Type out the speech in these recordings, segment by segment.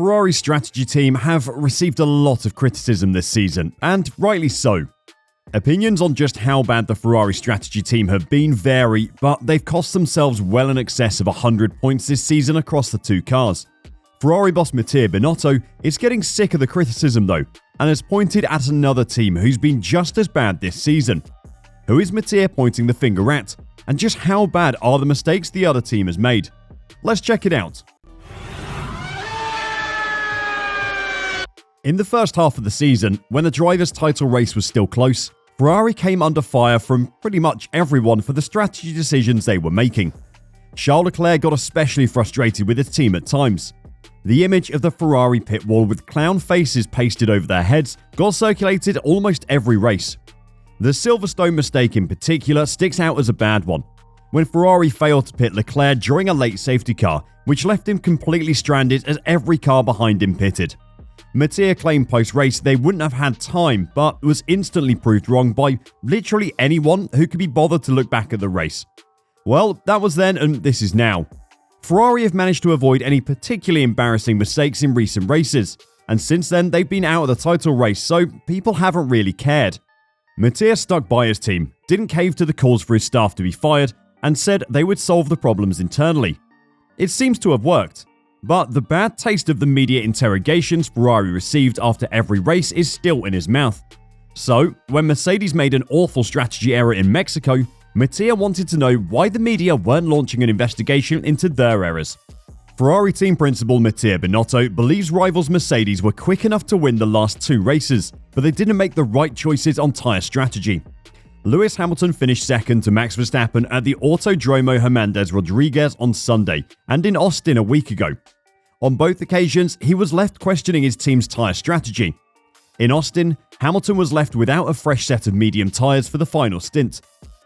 Ferrari's strategy team have received a lot of criticism this season, and rightly so. Opinions on just how bad the Ferrari strategy team have been vary, but they've cost themselves well in excess of 100 points this season across the two cars. Ferrari boss Matteo Binotto is getting sick of the criticism though, and has pointed at another team who's been just as bad this season. Who is Matteo pointing the finger at, and just how bad are the mistakes the other team has made? Let's check it out. In the first half of the season, when the drivers' title race was still close, Ferrari came under fire from pretty much everyone for the strategy decisions they were making. Charles Leclerc got especially frustrated with his team at times. The image of the Ferrari pit wall with clown faces pasted over their heads got circulated almost every race. The Silverstone mistake in particular sticks out as a bad one, when Ferrari failed to pit Leclerc during a late safety car, which left him completely stranded as every car behind him pitted. Matteo claimed post-race they wouldn't have had time, but was instantly proved wrong by literally anyone who could be bothered to look back at the race. Well, that was then and this is now. Ferrari have managed to avoid any particularly embarrassing mistakes in recent races, and since then they've been out of the title race, so people haven't really cared. Matteo stuck by his team, didn't cave to the calls for his staff to be fired, and said they would solve the problems internally. It seems to have worked. But the bad taste of the media interrogations Ferrari received after every race is still in his mouth. So, when Mercedes made an awful strategy error in Mexico, Matteo wanted to know why the media weren't launching an investigation into their errors. Ferrari team principal Matteo Binotto believes rivals Mercedes were quick enough to win the last two races, but they didn't make the right choices on tyre strategy. Lewis Hamilton finished second to Max Verstappen at the Autodromo Hernández Rodriguez on Sunday and in Austin a week ago. On both occasions, he was left questioning his team's tyre strategy. In Austin, Hamilton was left without a fresh set of medium tyres for the final stint.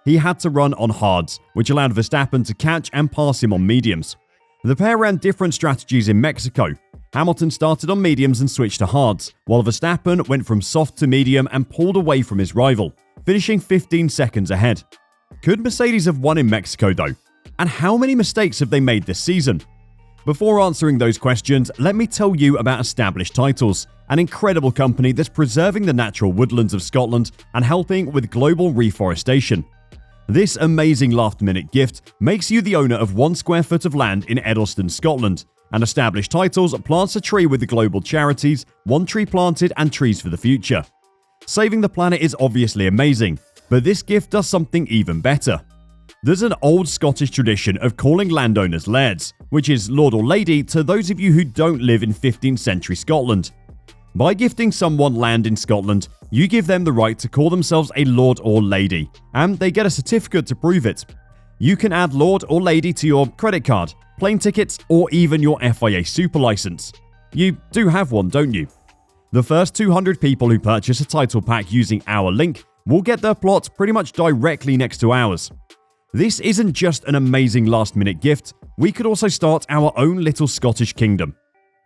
He had to run on hards, which allowed Verstappen to catch and pass him on mediums. The pair ran different strategies in Mexico. Hamilton started on mediums and switched to hards, while Verstappen went from soft to medium and pulled away from his rival, finishing 15 seconds ahead. Could Mercedes have won in Mexico though? And how many mistakes have they made this season? Before answering those questions, let me tell you about Established Titles, an incredible company that's preserving the natural woodlands of Scotland and helping with global reforestation. This amazing last-minute gift makes you the owner of 1 square foot of land in Eddleston, Scotland, and Established Titles plants a tree with the global charities One Tree Planted and Trees for the Future. Saving the planet is obviously amazing, but this gift does something even better. There's an old Scottish tradition of calling landowners lairds, which is lord or lady to those of you who don't live in 15th century Scotland. By gifting someone land in Scotland, you give them the right to call themselves a lord or lady, and they get a certificate to prove it. You can add lord or lady to your credit card, plane tickets, or even your FIA super license. You do have one, don't you? The first 200 people who purchase a title pack using our link will get their plot pretty much directly next to ours. This isn't just an amazing last-minute gift, we could also start our own little Scottish kingdom.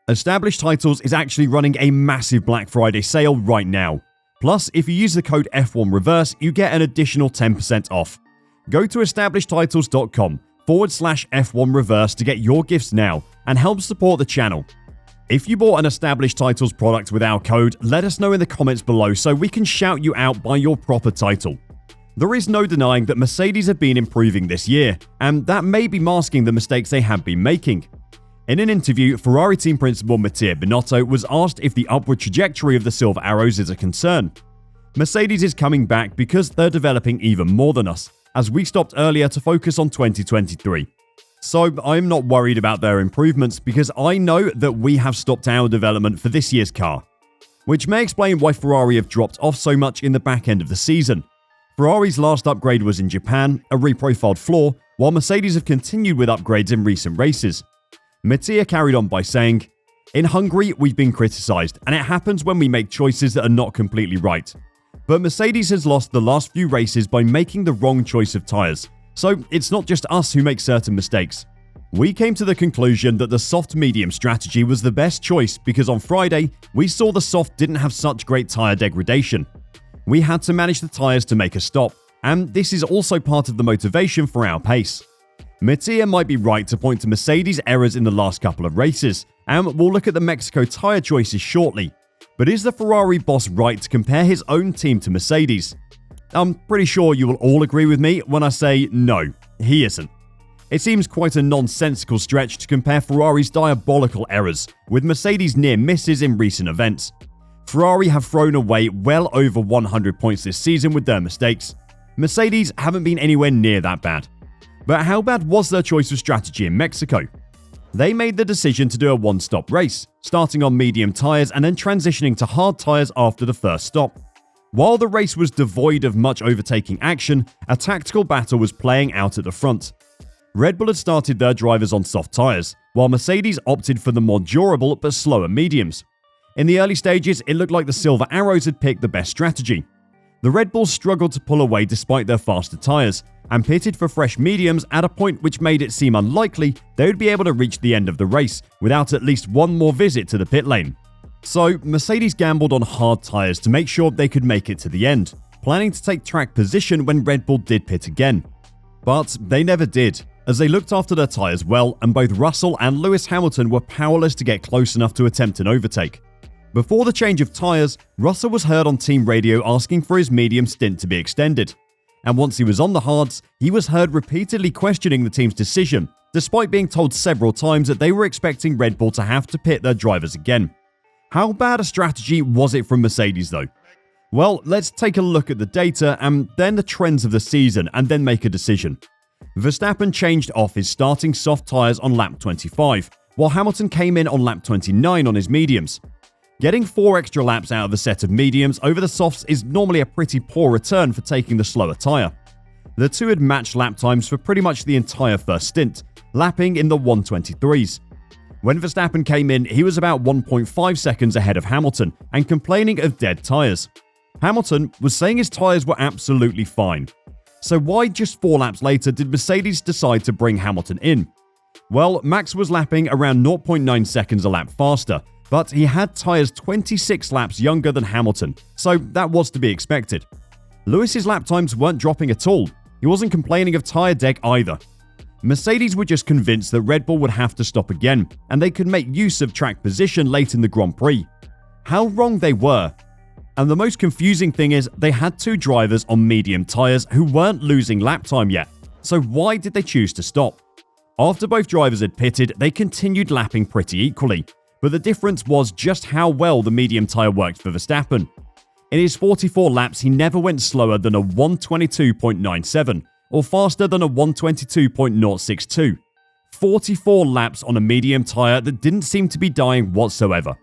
Established Titles is actually running a massive Black Friday sale right now. Plus, if you use the code F1Reverse, you get an additional 10% off. Go to establishedtitles.com/F1Reverse to get your gifts now and help support the channel. If you bought an Established Titles product with our code, let us know in the comments below so we can shout you out by your proper title. There is no denying that Mercedes have been improving this year, and that may be masking the mistakes they have been making. In an interview, Ferrari team principal Matteo Binotto was asked if the upward trajectory of the Silver Arrows is a concern. Mercedes is coming back because they're developing even more than us, as we stopped earlier to focus on 2023. So I'm not worried about their improvements because I know that we have stopped our development for this year's car. Which may explain why Ferrari have dropped off so much in the back end of the season. Ferrari's last upgrade was in Japan, a reprofiled floor, while Mercedes have continued with upgrades in recent races. Matteo carried on by saying, "In Hungary, we've been criticised, and it happens when we make choices that are not completely right. But Mercedes has lost the last few races by making the wrong choice of tyres, so it's not just us who make certain mistakes. We came to the conclusion that the soft-medium strategy was the best choice because on Friday, we saw the soft didn't have such great tyre degradation. We had to manage the tyres to make a stop, and this is also part of the motivation for our pace." Matteo might be right to point to Mercedes' errors in the last couple of races, And we'll look at the Mexico tyre choices shortly. But is the Ferrari boss right to compare his own team to Mercedes? I'm pretty sure you will all agree with me when I say no, he isn't. It seems quite a nonsensical stretch to compare Ferrari's diabolical errors with Mercedes' near misses in recent events. Ferrari have thrown away well over 100 points this season with their mistakes. Mercedes haven't been anywhere near that bad. But how bad was their choice of strategy in Mexico? They made the decision to do a one-stop race, starting on medium tyres and then transitioning to hard tyres after the first stop. While the race was devoid of much overtaking action, a tactical battle was playing out at the front. Red Bull had started their drivers on soft tyres, while Mercedes opted for the more durable but slower mediums. In the early stages, it looked like the Silver Arrows had picked the best strategy. The Red Bulls struggled to pull away despite their faster tyres, and pitted for fresh mediums at a point which made it seem unlikely they would be able to reach the end of the race without at least one more visit to the pit lane. So, Mercedes gambled on hard tyres to make sure they could make it to the end, planning to take track position when Red Bull did pit again. But they never did, as they looked after their tyres well and both Russell and Lewis Hamilton were powerless to get close enough to attempt an overtake. Before the change of tyres, Russell was heard on team radio asking for his medium stint to be extended. And once he was on the hards, he was heard repeatedly questioning the team's decision, despite being told several times that they were expecting Red Bull to have to pit their drivers again. How bad a strategy was it from Mercedes though? Well, let's take a look at the data and then the trends of the season and then make a decision. Verstappen changed off his starting soft tyres on lap 25, while Hamilton came in on lap 29 on his mediums. Getting 4 extra laps out of a set of mediums over the softs is normally a pretty poor return for taking the slower tyre. The two had matched lap times for pretty much the entire first stint, lapping in the 1:23s. When Verstappen came in, he was about 1.5 seconds ahead of Hamilton and complaining of dead tyres. Hamilton was saying his tyres were absolutely fine. So why just 4 laps later did Mercedes decide to bring Hamilton in? Well, Max was lapping around 0.9 seconds a lap faster, but he had tyres 26 laps younger than Hamilton, so that was to be expected. Lewis's lap times weren't dropping at all. He wasn't complaining of tyre deck either. Mercedes were just convinced that Red Bull would have to stop again, and they could make use of track position late in the Grand Prix. How wrong they were. And the most confusing thing is they had 2 drivers on medium tyres who weren't losing lap time yet, so why did they choose to stop? After both drivers had pitted, they continued lapping pretty equally, but the difference was just how well the medium tyre worked for Verstappen. In his 44 laps, he never went slower than a 1:22.97 or faster than a 1:22.062. 44 laps on a medium tyre that didn't seem to be dying whatsoever.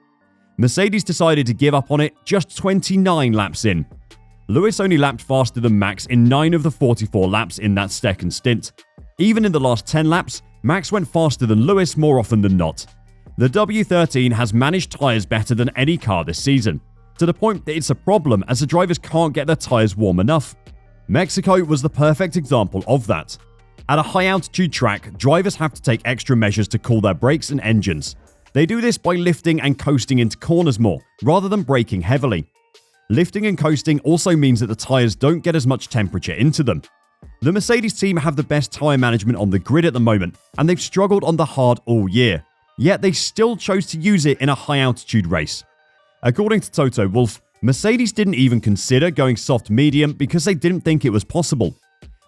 Mercedes decided to give up on it just 29 laps in. Lewis only lapped faster than Max in 9 of the 44 laps in that second stint. Even in the last 10 laps, Max went faster than Lewis more often than not. The W13 has managed tyres better than any car this season, to the point that it's a problem as the drivers can't get their tyres warm enough. Mexico was the perfect example of that. At a high-altitude track, drivers have to take extra measures to cool their brakes and engines. They do this by lifting and coasting into corners more, rather than braking heavily. Lifting and coasting also means that the tyres don't get as much temperature into them. The Mercedes team have the best tyre management on the grid at the moment, and they've struggled on the hard all year. Yet they still chose to use it in a high-altitude race. According to Toto Wolff, Mercedes didn't even consider going soft-medium because they didn't think it was possible.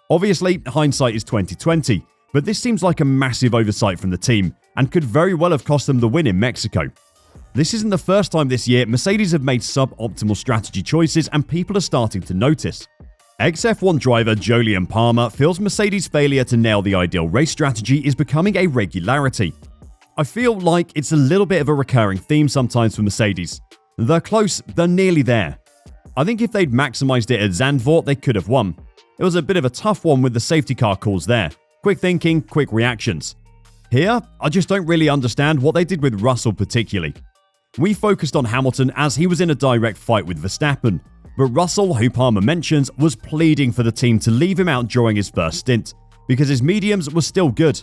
Obviously, hindsight is 2020, but this seems like a massive oversight from the team and could very well have cost them the win in Mexico. This isn't the first time this year Mercedes have made sub-optimal strategy choices and people are starting to notice. Ex-F1 driver Jolyon Palmer feels Mercedes' failure to nail the ideal race strategy is becoming a regularity. I feel like it's a little bit of a recurring theme sometimes for Mercedes. They're close, they're nearly there. I think if they'd maximised it at Zandvoort, they could have won. It was a bit of a tough one with the safety car calls there. Quick thinking, quick reactions. Here, I just don't really understand what they did with Russell particularly. We focused on Hamilton as he was in a direct fight with Verstappen, but Russell, who Palmer mentions, was pleading for the team to leave him out during his first stint, because his mediums were still good.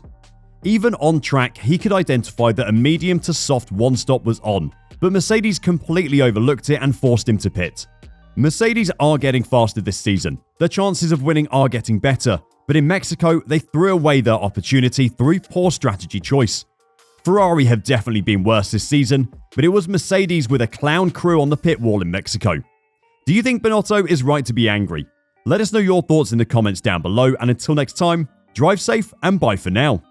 Even on track, he could identify that a medium to soft one-stop was on, but Mercedes completely overlooked it and forced him to pit. Mercedes are getting faster this season. Their chances of winning are getting better, but in Mexico, they threw away their opportunity through poor strategy choice. Ferrari have definitely been worse this season, but it was Mercedes with a clown crew on the pit wall in Mexico. Do you think Binotto is right to be angry? Let us know your thoughts in the comments down below, and until next time, drive safe and bye for now.